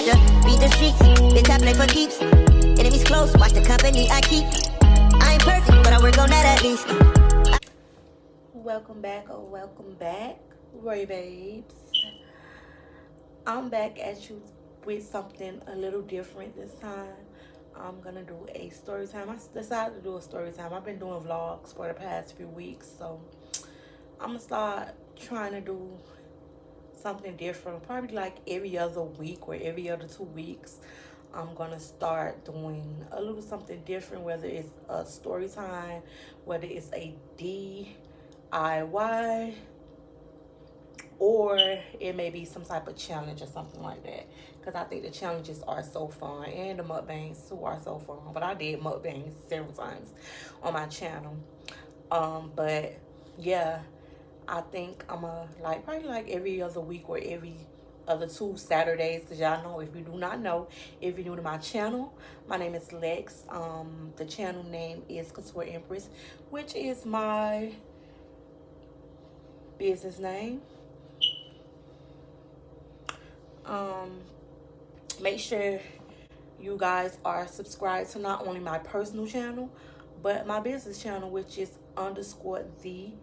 had to beat the streets. Been top life for keeps. Enemies close, watch the company I keep. I ain't perfect, but I work on that at least. Welcome back, Roy babes. I'm back at you with something a little different this time. I'm gonna do a story time. I decided to do a story time. I've been doing vlogs for the past few weeks, so I'm gonna start trying to do something different. Probably like every other week or every other 2 weeks. I'm gonna start doing a little something different, whether it's a story time, whether it's a DIY, or it may be some type of challenge or something like that, because I think the challenges are so fun, and the mukbangs too are so fun. But I did mukbangs several times on my channel. But yeah, I think I'm probably like every other week or every other 2 Saturdays, because y'all know, if you do not know, if you're new to my channel, my name is Lex. The channel name is Couture Empress, which is my business name. Make sure you guys are subscribed to not only my personal channel, but my business channel, which is _the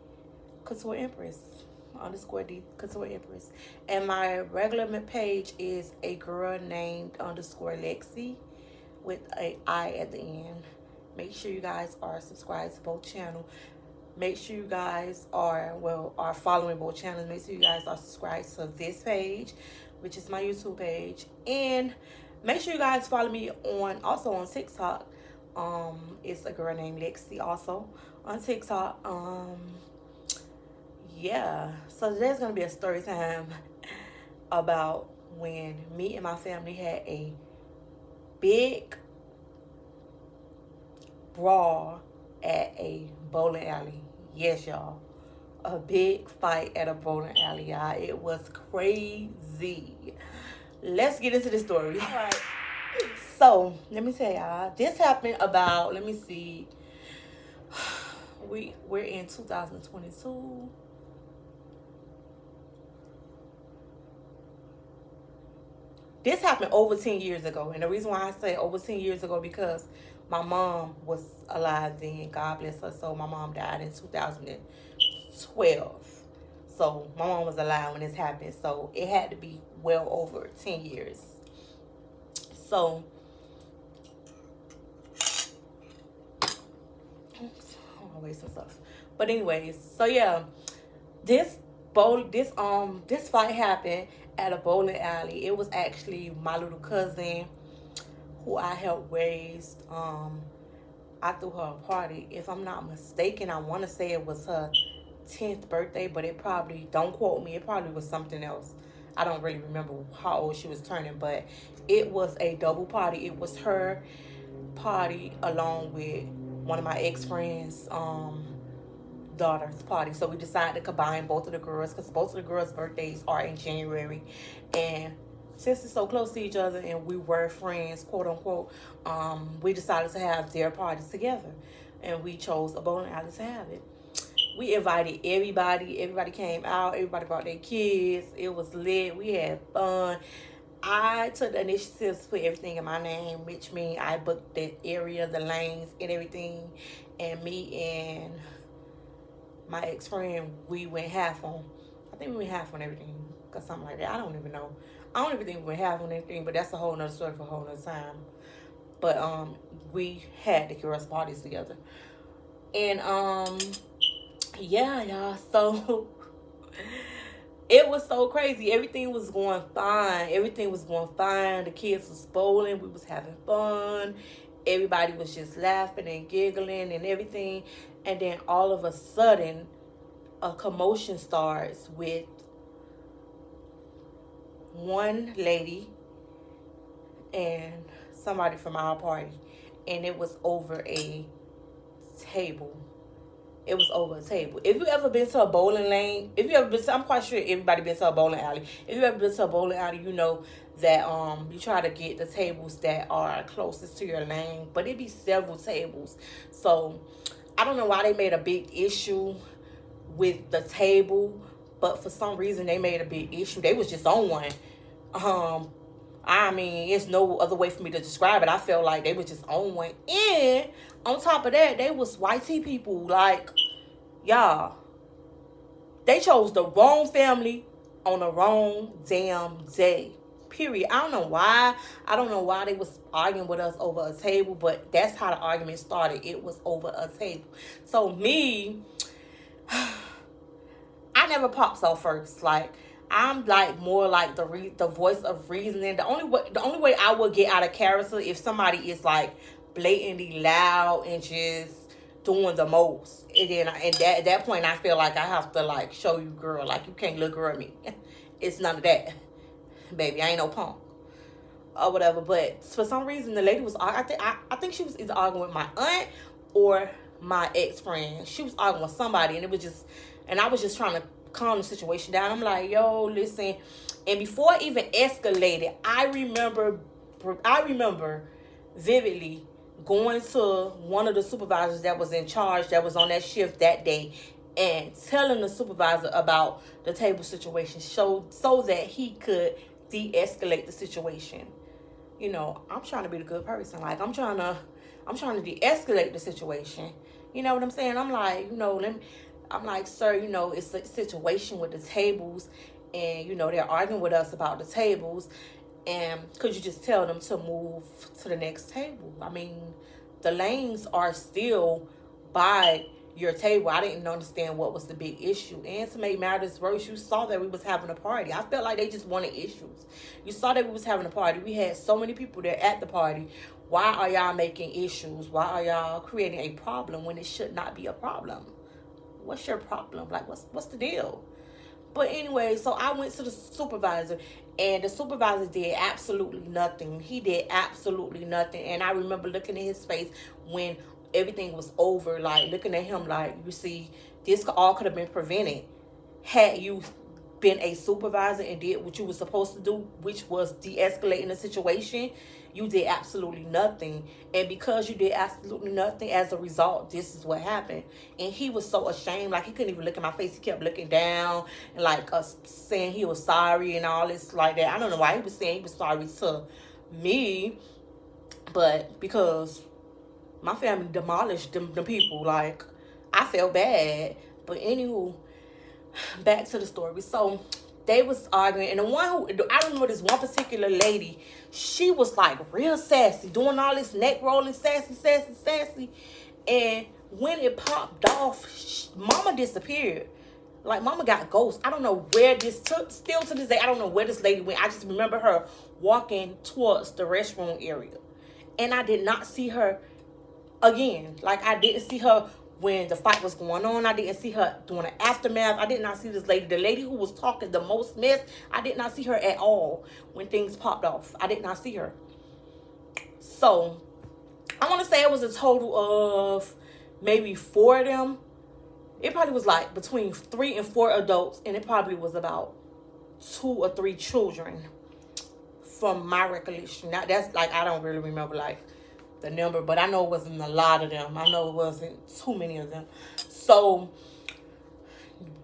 Couture Empress, _the Couture Empress. And my regular page is a girl named _Lexxi with a I at the end. Make sure you guys are subscribed to both channels. Make sure you guys are following both channels. Make sure you guys are subscribed to this page, which is my YouTube page. And make sure you guys follow me also on TikTok. It's a girl named Lexxi also on TikTok. Yeah. So today's gonna be a story time about when me and my family had a big brawl at a bowling alley. Yes, y'all. A big fight at a bowling alley, y'all. It was crazy. Let's get into the story. All right. So, let me tell y'all. This happened about, let me see. We're in 2022. This happened over 10 years ago. And the reason why I say over 10 years ago, because my mom was alive then. God bless her. So my mom died in 2012. So my mom was alive when this happened. So it had to be well over 10 years. So I'm gonna waste some stuff. But anyways, so yeah, this fight happened at a bowling alley. It was actually my little cousin who I helped raise. I threw her a party. If I'm not mistaken, I want to say it was her 10th birthday, but it probably, don't quote me, it probably was something else. I don't really remember how old she was turning, but it was a double party. It was her party along with one of my ex-friends' daughter's party. So we decided to combine both of the girls, because both of the girls' birthdays are in January. And since it's so close to each other and we were friends, quote unquote, we decided to have their parties together. And we chose a bowling alley to have it. We invited everybody. Everybody came out. Everybody brought their kids. It was lit. We had fun. I took the initiative to put everything in my name, which means I booked the area, the lanes, and everything. And me and my ex-friend, we went half on. I think we went half on everything, or something like that. I don't even know. I don't even think we went half on anything, but that's a whole nother story for a whole nother time. But we had the girls' parties together. And yeah, y'all, so it was so crazy. Everything was going fine. Everything was going fine. The kids was bowling. We was having fun. Everybody was just laughing and giggling and everything. And then all of a sudden, a commotion starts with one lady and somebody from our party. And it was over a table. It was over a table. If you ever been to a bowling lane, I'm quite sure everybody been to a bowling alley. If you ever been to a bowling alley, you know that you try to get the tables that are closest to your lane, but it be several tables. So I don't know why they made a big issue with the table, but for some reason they made a big issue. They was just on one. I mean, it's no other way for me to describe it. I felt like they was just on one. And on top of that, they was white tea people. Like, y'all, they chose the wrong family on the wrong damn day. Period. I don't know why. I don't know why they was arguing with us over a table, but that's how the argument started. It was over a table. So me, I never pops off first. Like, I'm like more like the voice of reasoning. The only way I would get out of character if somebody is like blatantly loud and just doing the most. And then at that point I feel like I have to like show you, girl, like you can't look girl at me. It's none of that. Baby, I ain't no punk. Or whatever. But for some reason the lady was I think she was either arguing with my aunt or my ex-friend. She was arguing with somebody, and I was just trying to calm the situation down. I'm like, yo, listen. And before it even escalated, I remember vividly going to one of the supervisors that was in charge, that was on that shift that day, and telling the supervisor about the table situation, so that he could de-escalate the situation. You know, I'm trying to be the good person. Like, I'm trying to de-escalate the situation. You know what I'm saying? I'm like, I'm like, sir, it's a situation with the tables, and, they're arguing with us about the tables, and could you just tell them to move to the next table? I mean, the lanes are still by your table. I didn't understand what was the big issue. And to make matters worse, you saw that we was having a party. I felt like they just wanted issues. You saw that we was having a party. We had so many people there at the party. Why are y'all making issues? Why are y'all creating a problem when it should not be a problem? What's your problem? Like, what's the deal? But anyway, so I went to the supervisor, and the supervisor did absolutely nothing. He did absolutely nothing. And I remember looking at his face when everything was over, like looking at him like, you see, this all could have been prevented had you been a supervisor and did what you were supposed to do, which was de-escalating the situation. You did absolutely nothing. And because you did absolutely nothing, as a result, this is what happened. And he was so ashamed. Like, he couldn't even look at my face. He kept looking down and like saying he was sorry and all this like that. I don't know why he was saying he was sorry to me, but because my family demolished them people, like, I felt bad. But anywho, back to the story. So they was arguing, and I remember this one particular lady, she was like real sassy, doing all this neck rolling, sassy. And when it popped off, mama disappeared. Like, mama got ghost. I don't know where this took. Still to this day, I don't know where this lady went. I just remember her walking towards the restroom area, and I did not see her again. Like, I didn't see her when the fight was going on. I didn't see her during the aftermath. I did not see this lady. The lady who was talking the most mess, I did not see her at all when things popped off. I did not see her. So I want to say it was a total of maybe 4 of them. It probably was like between 3 and 4 adults, and it probably was about 2 or 3 children from my recollection. Now, that's like, I don't really remember like the number, but I know it wasn't a lot of them. I know it wasn't too many of them. So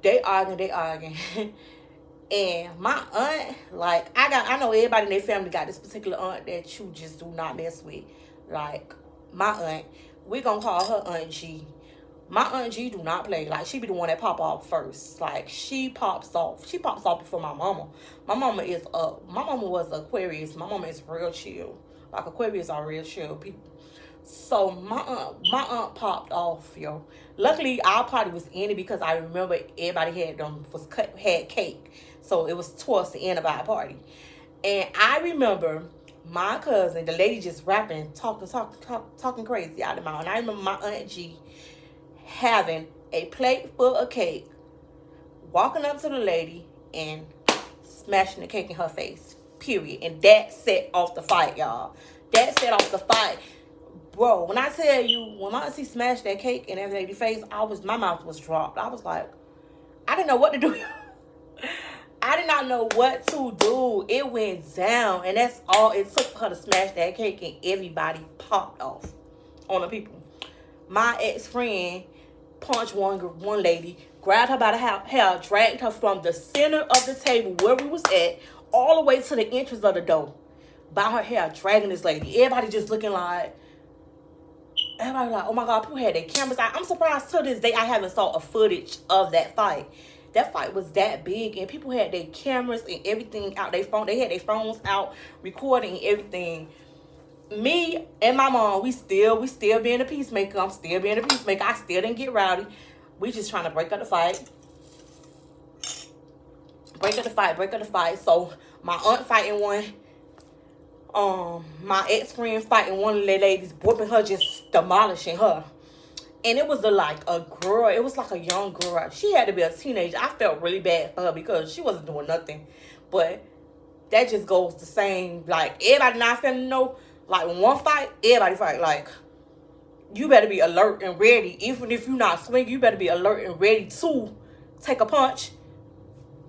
they arguing. And my aunt, like, I know everybody in their family got this particular aunt that you just do not mess with. Like, my aunt, we gonna call her Aunt G. My Aunt G do not play. Like, she be the one that pop off first. Like, she pops off before my mama. My mama was Aquarius. My mama is real chill. Like, Aquarius are real chill people. So my aunt popped off, yo. Luckily, our party was in it because I remember everybody had cake. So it was towards the end of our party. And I remember my cousin, the lady, just rapping, talking crazy out of the mouth. And I remember my Aunt G having a plate full of cake, walking up to the lady and smashing the cake in her face. Period. And that set off the fight, y'all. That set off the fight. Bro, when I tell you, when my auntie smashed that cake in that lady's face, my mouth was dropped. I was like, I didn't know what to do. I did not know what to do. It went down. And that's all it took for her to smash that cake, and everybody popped off on the people. My ex-friend punched one lady, grabbed her by the hair, dragged her from the center of the table where we was at, all the way to the entrance of the door. by her hair, dragging this lady. Everybody just looking like, everybody like, oh my God, people had their cameras out. I'm surprised to this day I haven't saw a footage of that fight. That fight was that big, and people had their cameras and everything out. They had their phones out, recording everything. Me and my mom, we still being a peacemaker. I'm still being a peacemaker. I still didn't get rowdy. We just trying to break up the fight. Break up the fight. So my aunt fighting one. My ex-friend fighting one of the ladies, whooping her, just demolishing her. And it was like a girl. It was like a young girl. She had to be a teenager. I felt really bad for her because she wasn't doing nothing. But that just goes the same. Like, everybody not finna know. Like, when one fight, everybody fight. Like, you better be alert and ready. Even if you're not swinging, you better be alert and ready to take a punch,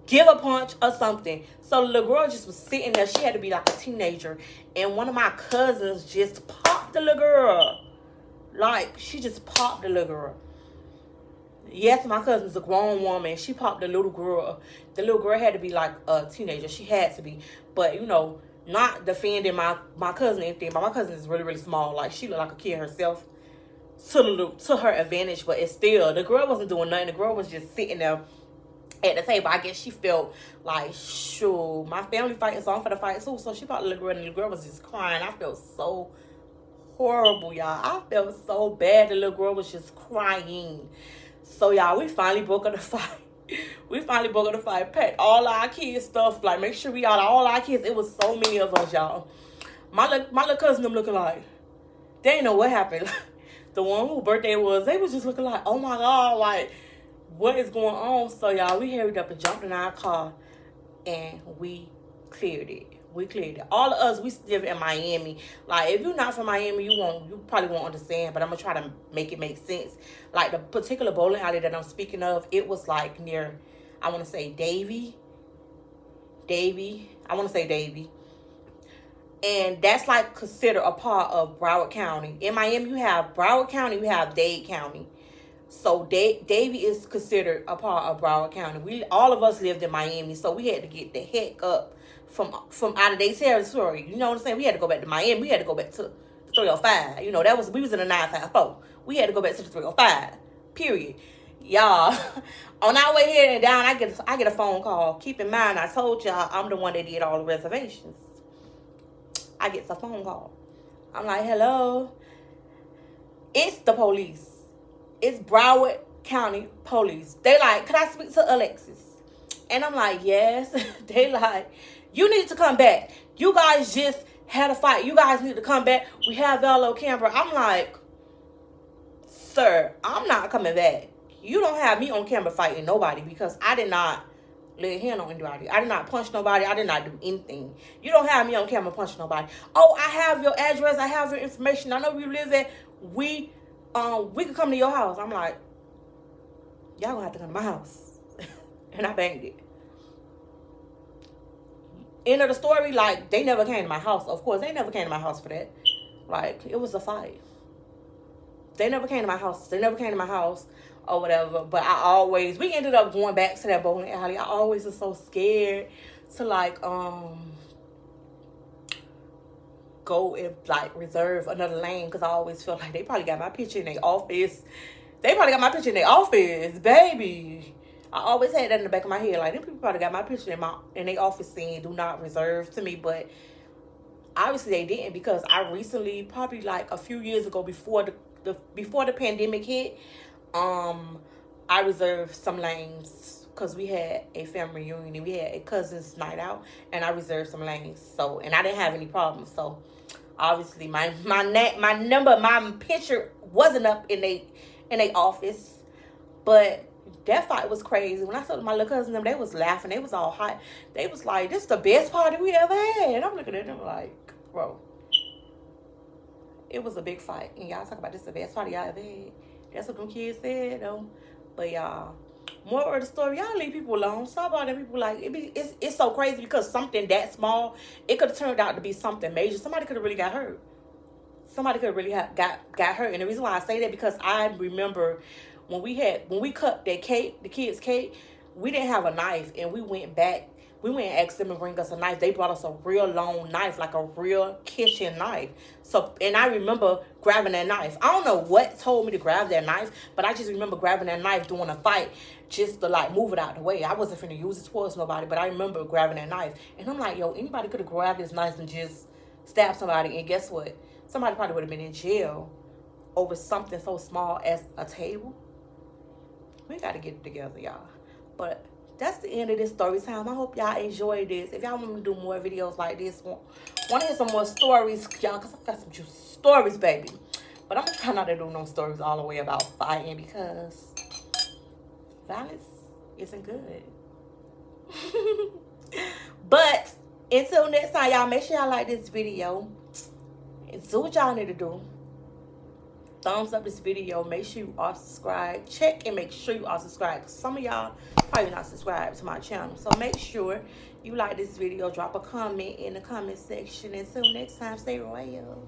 give a punch, or something. So the little girl just was sitting there. She had to be like a teenager. And one of my cousins just popped the little girl. Like, she just popped the little girl. Yes, my cousin's a grown woman. She popped the little girl. The little girl had to be like a teenager. She had to be. But, you know, not defending my cousin or anything. But my cousin is really, really small. Like, she looked like a kid herself to her advantage. But it's still, the girl wasn't doing nothing. The girl was just sitting there at the table. I guess she felt like, sure, my family fighting, so I'm for the fight too. So she popped the little girl, and the girl was just crying. I felt so horrible, y'all. I felt so bad. The little girl was just crying. So, y'all, we finally broke up the fight. Packed all our kids' stuff. Like, make sure we got all our kids. It was so many of us, y'all. My little cousin, them looking like, they didn't know what happened. The one whose birthday it was, they was just looking like, oh my God, like, what is going on? So, y'all, we hurried up and jumped in our car, and we cleared it. All of us, we live in Miami. Like, if you're not from Miami, you probably won't understand, but I'm gonna try to make it make sense. Like, the particular bowling alley that I'm speaking of, it was like near, I want to say Davie. And that's like considered a part of Broward County. In Miami, you have Broward County, you have Dade County. So Davie is considered a part of Broward County. All of us lived in Miami, so we had to get the heck up from out of their territory. You know what I'm saying? We had to go back to Miami. We had to go back to 305. You know, we was in a 954. We had to go back to the 305. Period. Y'all, on our way here and down, I get a phone call. Keep in mind, I told y'all I'm the one that did all the reservations. I get a phone call. I'm like, hello. It's the police. It's Broward County Police. They like, could I speak to Alexis? And I'm like, yes. They like, you need to come back. You guys just had a fight. You guys need to come back. We have y'all on camera. I'm like, sir, I'm not coming back. You don't have me on camera fighting nobody, because I did not lay a hand on anybody. I did not punch nobody. I did not do anything. You don't have me on camera punching nobody. Oh, I have your address. I have your information. I know where you live at. We can come to your house. I'm like, y'all gonna have to come to my house. And I banged it. End of the story, like, they never came to my house. Of course, they never came to my house for that. Like, it was a fight. They never came to my house. Or whatever. But we ended up going back to that bowling alley. I always was so scared to, like, go and, like, reserve another lane, because I always felt like they probably got my picture in their office. Baby. I always had that in the back of my head. Like, them people probably got my picture in their office saying do not reserve to me. But obviously they didn't, because I recently, probably like a few years ago, before the pandemic hit, I reserved some lanes, because we had a family reunion and we had a cousin's night out, and I reserved some lanes. So, and I didn't have any problems. So obviously my picture wasn't up in they office. But that fight was crazy. When I told my little cousin them, they was laughing. They was all hot. They was like, this is the best party we ever had. And I'm looking at them like, bro, it was a big fight. And y'all talk about this is the best party y'all ever had. That's what them kids said, though. But y'all, more of the story, y'all leave people alone. Stop all them people. Like, it's so crazy, because something that small, it could have turned out to be something major. Somebody could have really got hurt. Somebody could have really got hurt. And the reason why I say that, because I remember when we cut that cake, the kids' cake, we didn't have a knife, and we went we went and asked them to bring us a knife. They brought us a real long knife, like a real kitchen knife. So, and I remember grabbing that knife. I don't know what told me to grab that knife, but I just remember grabbing that knife during a fight just to like move it out the way. I wasn't finna use it towards nobody, but I remember grabbing that knife. And I'm like, yo, anybody could have grabbed this knife and just stabbed somebody. And guess what? Somebody probably would have been in jail over something so small as a table. We got to get it together, y'all. But that's the end of this story time. I hope y'all enjoyed this. If y'all want me to do more videos like this, want to hear some more stories, y'all, because I've got some juicy stories, baby. But I'm going to try not to do no stories all the way about fighting because violence isn't good. But until next time, y'all, make sure y'all like this video. And do what y'all need to do. Thumbs up this video. Make sure you are subscribed. Check and make sure you are subscribed. Because some of y'all probably not subscribed to my channel. So make sure you like this video. Drop a comment in the comment section. Until next time, stay royal.